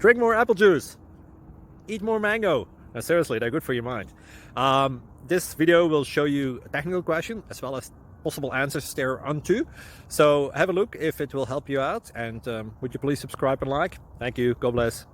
drink more apple juice, eat more mango. No, seriously, they're good for your mind. This video will show you a technical question as well as possible answers thereunto. So have a look if it will help you out, and would you please subscribe and like? Thank you. God bless.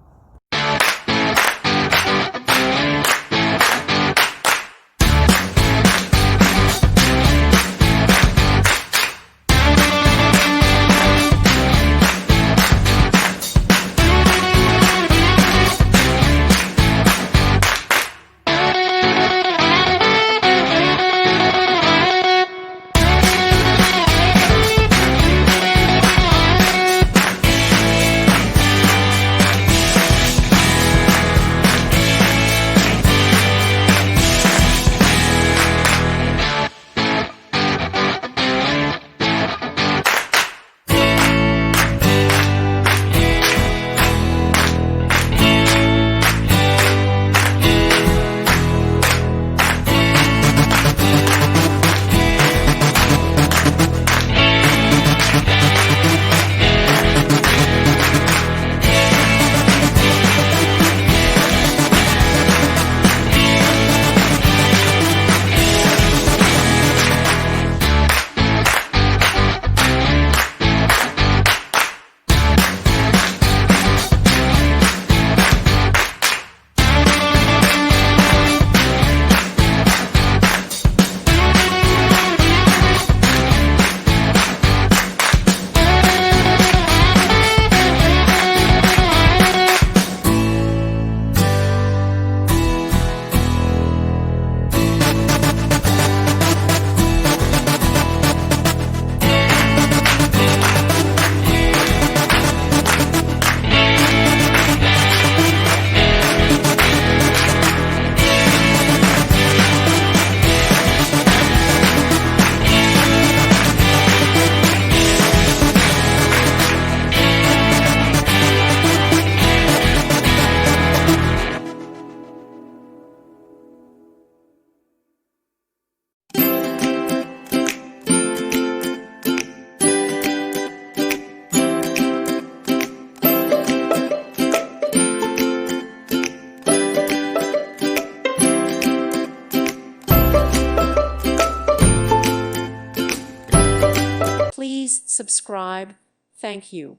Please subscribe. Thank you.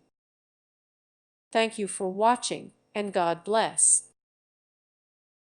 Thank you for watching, and God bless.